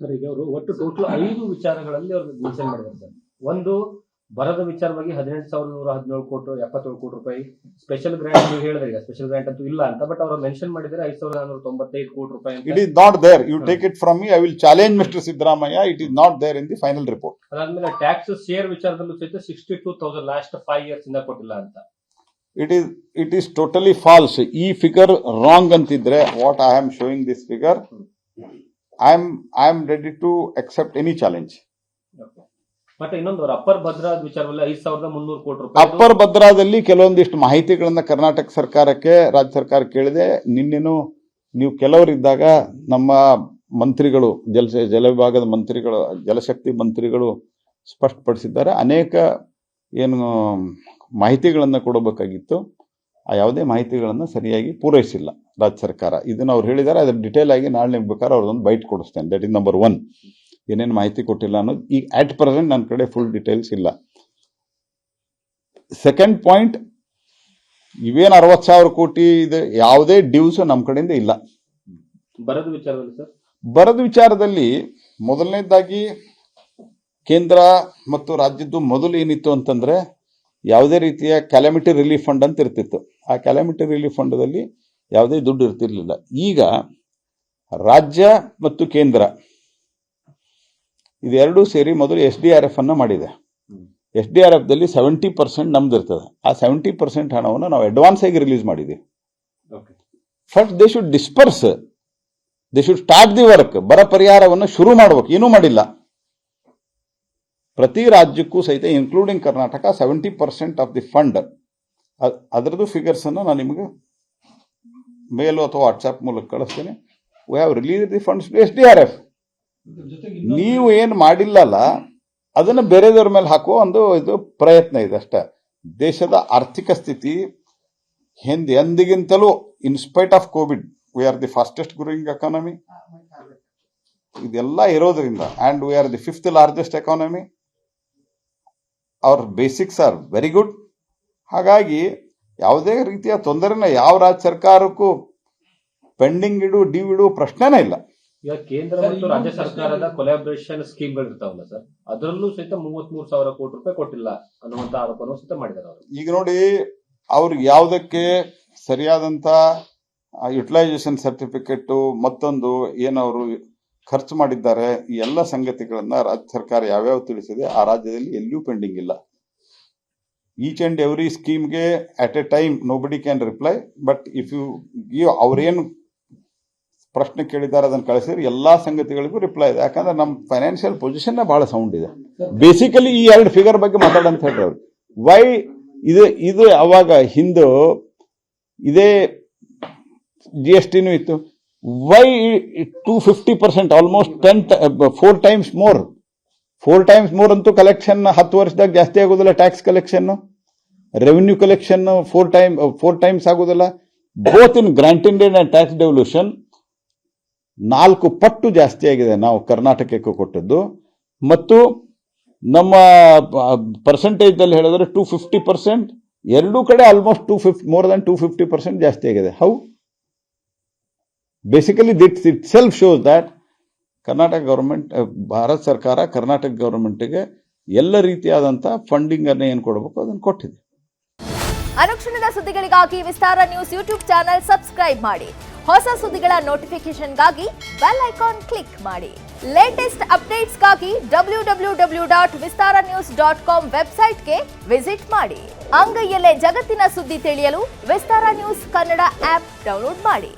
Sir ಈಗ ಅವರು ಒಟ್ಟು ಟೋಟಲ್ 5 ವಿಚಾರಗಳಲ್ಲಿ ಅವರು ಮೆನ್ಷನ್ ಮಾಡಿದ್ದಾರೆ ಸರ್. ಒಂದು ಬರದ ವಿಚಾರವಾಗಿ 18,117 ಕೋಟಿ 77 ಕೋಟಿ ರೂಪಾಯಿ ಸ್ಪೆಷಲ್ ಗ್ರಾಂಟ್ ನೀವು ಹೇಳಿದ್ರೆ ಈಗ ಸ್ಪೆಷಲ್ ಗ್ರಾಂಟ್ ಅಂತೂ ಇಲ್ಲ ಅಂತ, ಬಟ್ ಅವರು ಮೆನ್ಷನ್ ಮಾಡಿದರೆ 5,495 ಕೋಟಿ ರೂಪಾಯಿ ಅಂತ. It is not there. You take it from me. I will challenge Mr. Siddaramaiah. It is not there in the final report. ಅದಾದ್ಮೇಲೆ ಟ್ಯಾಕ್ಸ್ ಶೇರ್ ವಿಚಾರದಲ್ಲೂ ಸಹಿತ 62,000 ಲಾಸ್ಟ್ 5 years ಇಂದ ಕೊಟ್ಟಿಲ್ಲ ಅಂತ. It is totally false. ಈ figure wrong ಅಂತಿದ್ರೆ what I am showing this figure, I am ready to accept any challenge. ಮತ್ತೆ ಇನ್ನೊಂದು ಅಪ್ಪರ್ ಭದ್ರಾ ವಿಚಾರದಲ್ಲಿ 5,300 ಕೋಟಿ ರೂಪಾಯಿ ಅಪ್ಪರ್ ಭದ್ರಾದಲ್ಲಿ ಕೆಲವೊಂದಿಷ್ಟು ಮಾಹಿತಿಗಳನ್ನ ಕರ್ನಾಟಕ ಸರ್ಕಾರಕ್ಕೆ ರಾಜ್ಯ ಸರ್ಕಾರ ಕೇಳಿದೆ. ನಿನ್ನೆನು ನೀವು ಕೆಲವರಿದ್ದಾಗ ನಮ್ಮ ಮಂತ್ರಿಗಳು ಜಲ ವಿಭಾಗದ ಮಂತ್ರಿಗಳು ಜಲಶಕ್ತಿ ಮಂತ್ರಿಗಳು ಸ್ಪಷ್ಟಪಡಿಸಿದ್ದಾರೆ. ಅನೇಕ ಏನು ಮಾಹಿತಿಗಳನ್ನ ಕೊಡಬೇಕಾಗಿತ್ತು, ಆ ಯಾವುದೇ ಮಾಹಿತಿಗಳನ್ನ ಸರಿಯಾಗಿ ಪೂರೈಸಿಲ್ಲ ರಾಜ್ಯ ಸರ್ಕಾರ. ಇದನ್ನ ಅವ್ರು ಹೇಳಿದ್ದಾರೆ. ಅದ್ರ ಡಿಟೇಲ್ ಆಗಿ ನಾಳೆ ನಿಮ್ಗೆ ಬೇಕಾದ್ರೆ ಅವ್ರದೊಂದು ಬೈಟ್ ಕೊಡಿಸ್ತೇನೆ. That is number 1. ಏನೇನು ಮಾಹಿತಿ ಕೊಟ್ಟಿಲ್ಲ ಅನ್ನೋದು ಈಗ ಅಟ್ ಪ್ರೆಸೆಂಟ್ ನನ್ನ ಕಡೆ ಫುಲ್ ಡೀಟೇಲ್ಸ್ ಇಲ್ಲ. ಸೆಕೆಂಡ್ ಪಾಯಿಂಟ್, ಇವೇನು 60,000 ಕೋಟಿ ಇದೆ, ಯಾವುದೇ ಡ್ಯೂಸ್ ನಮ್ಮ ಕಡೆಯಿಂದ ಇಲ್ಲ. ಬರದ ವಿಚಾರದಲ್ಲಿ ಸರ್, ಬರದ ವಿಚಾರದಲ್ಲಿ ಮೊದಲನೇದಾಗಿ ಕೇಂದ್ರ ಮತ್ತು ರಾಜ್ಯದ್ದು ಮೊದಲು ಏನಿತ್ತು ಅಂತಂದ್ರೆ ಯಾವುದೇ ರೀತಿಯ ಕ್ಯಾಲಮಿಟಿ ರಿಲೀಫ್ ಫಂಡ್ ಅಂತ ಇರ್ತಿತ್ತು. ಆ ಕ್ಯಾಲಮಿಟಿ ರಿಲೀಫ್ ಫಂಡದಲ್ಲಿ ಯಾವುದೇ ದುಡ್ಡು ಇರ್ತಿರ್ಲಿಲ್ಲ. ಈಗ ರಾಜ್ಯ ಮತ್ತು ಕೇಂದ್ರ ಇದೆರಡೂ ಸೇರಿ ಮೊದಲು SDRF ಅನ್ನ ಮಾಡಿದೆ. SDRF ದಲ್ಲಿ 70% ನಮ್ದು ಇರ್ತದೆ. ಆ 70% ಹಣವನ್ನು ನಾವು ಅಡ್ವಾನ್ಸ್ ಆಗಿ ರಿಲೀಸ್ ಮಾಡಿದ್ದೀವಿ. First they should disperse, they should start the work. ಬರ ಪರಿಹಾರವನ್ನು ಶುರು ಮಾಡಬೇಕು, ಏನೂ ಮಾಡಿಲ್ಲ. ಪ್ರತಿ ರಾಜ್ಯಕ್ಕೂ ಸಹಿತ including Karnataka 70% of the fund, ಅದರದ್ದು ಫಿಗರ್ಸ್ ಅನ್ನು ನಾನು ನಿಮಗೆ ಮೇಲು ಅಥವಾ ವಾಟ್ಸ್ಆಪ್ ಮೂಲಕ ಕಳಿಸ್ತೇನೆ. We have release the funds to SDRF. ನೀವು ಏನು ಮಾಡಿಲ್ಲಲ್ಲ ಅದನ್ನು ಬೇರೆದವ್ರ ಮೇಲೆ ಹಾಕುವ ಒಂದು ಇದು ಪ್ರಯತ್ನ ಇದೆ ಅಷ್ಟೇ. ದೇಶದ ಆರ್ಥಿಕ ಸ್ಥಿತಿ ಎಂದಿಗಿಂತಲೂ in spite of Covid we are the fastest growing economy. ಇದೆಲ್ಲ ಇರೋದ್ರಿಂದ and we are the 5th largest economy. Our basics are very good. ಹಾಗಾಗಿ ಯಾವುದೇ ರೀತಿಯ ತೊಂದರೆನ ಯಾವ ರಾಜ್ಯ ಸರ್ಕಾರಕ್ಕೂ ಪೆಂಡಿಂಗ್ ಡ್ಯೂ ಪ್ರಶ್ನೆನೇ ಇಲ್ಲ. ಈಗ ಕೇಂದ್ರ ಮತ್ತು ರಾಜ್ಯ ಸರ್ಕಾರದ ಕೊಲಾಬರೇಷನ್ ಸ್ಕೀಮ್ಗಳು ಇರ್ತಾವಲ್ಲ ಸರ್, ಅದರಲ್ಲೂ ಸಹಿತ 33,000 ಕೋಟಿ ರೂಪಾಯಿ ಕೊಟ್ಟಿಲ್ಲ ಅನ್ನುವಂತ ಆರೋಪವನ್ನು ಸಹಿತ ಮಾಡಿದ್ದಾರೆ ಅವರು. ಈಗ ನೋಡಿ, ಅವ್ರಿಗೆ ಯಾವುದಕ್ಕೆ ಸರಿಯಾದಂತ ಯುಟಿಲೈಸೇಷನ್ ಸರ್ಟಿಫಿಕೇಟ್ ಮತ್ತೊಂದು ಏನವರು ಖರ್ಚು ಮಾಡಿದ್ದಾರೆ, ಈ ಎಲ್ಲ ಸಂಗತಿಗಳನ್ನ ರಾಜ್ಯ ಸರ್ಕಾರ ಯಾವ್ಯಾವ ತಿಳಿಸಿದೆ ಆ ರಾಜ್ಯದಲ್ಲಿ ಎಲ್ಲಿಯೂ ಪೆಂಡಿಂಗ್ ಇಲ್ಲ. ಈಚ್ ಅಂಡ್ ಎವ್ರಿ ಸ್ಕೀಮ್ಗೆ at a time nobody can reply. But if you ಅವ್ರೇನು ಪ್ರಶ್ನೆ ಕೇಳಿದ್ದಾರೆ ಅದನ್ನು ಕಳಿಸಿದ್ರೆ ಎಲ್ಲಾ ಸಂಗತಿಗಳಿಗೂ ರಿಪ್ಲೈ ಇದೆ. ಯಾಕಂದ್ರೆ ನಮ್ಮ ಫೈನಾನ್ಷಿಯಲ್ ಪೊಸಿಷನ್ ಬಹಳ ಸೌಂಡ್ ಇದೆ. ಬೇಸಿಕಲಿ ಈ 2 ಫಿಗರ್ ಬಗ್ಗೆ ಮಾತಾಡಂತ ಹೇಳ್ರಿ ಅವ್ರು. ವೈ ಇದು ಅವಾಗ ಹಿಂದೆ ಇದೇ GSTನೂ ಇತ್ತು. Why 250% almost 4 times more. 4 times more ಅಂತೂ ಕಲೆಕ್ಷನ್ 10 ವರ್ಷದಾಗ ಜಾಸ್ತಿ ಆಗೋದಿಲ್ಲ. Tax collection, revenue collection 4 times ಆಗೋದಿಲ್ಲ. Both in granted and tax devolution 4 ಪಟ್ಟು ಜಾಸ್ತಿ ಆಗಿದೆ ನಾವು ಕರ್ನಾಟಕಕ್ಕೆ ಕೊಟ್ಟದ್ದು. ಮತ್ತು ನಮ್ಮ ಪರ್ಸೆಂಟೇಜ್ ಅಲ್ಲಿ ಹೇಳಿದ್ರೆ 250%, ಎರಡೂ ಕಡೆ ಆಲ್ಮೋಸ್ಟ್ ಮೋರ್ ದನ್ 250% ಜಾಸ್ತಿ ಆಗಿದೆ. How? Basically this itself shows that Karnataka government, Bharat ಸರ್ಕಾರ ಕರ್ನಾಟಕ ಗವರ್ಮೆಂಟ್ಗೆ ಎಲ್ಲ ರೀತಿಯಾದಂತ ಫಂಡಿಂಗ್ ಅನ್ನು ಏನು ಕೊಡಬೇಕು ಅದನ್ನು ಕೊಟ್ಟಿದೆ. ಅನುಕ್ಷಣದ ಸುದ್ದಿಗಳಿಗಾಗಿ ವಿಸ್ತಾರ ನ್ಯೂಸ್ ಯೂಟ್ಯೂಬ್ ಚಾನೆಲ್ ಸಬ್ಸ್ಕ್ರೈಬ್ ಮಾಡಿ. ಹೊಸ ಸುದ್ದಿಗಳ ನೋಟಿಫಿಕೇಶನ್ಗಾಗಿ ಬೆಲ್ ಐಕಾನ್ ಕ್ಲಿಕ್ ಮಾಡಿ. ಲೇಟೆಸ್ಟ್ ಅಪ್ಡೇಟ್ಸ್ಗಾಗಿ www.vistaranews.com ವೆಬ್ಸೈಟ್ಗೆ ವಿಸಿಟ್ ಮಾಡಿ. ಅಂಗೈಯಲ್ಲೇ ಜಗತ್ತಿನ ಸುದ್ದಿ ತಿಳಿಯಲು ವಿಸ್ತಾರ ನ್ಯೂಸ್ ಕನ್ನಡ ಆಪ್ ಡೌನ್ಲೋಡ್ ಮಾಡಿ.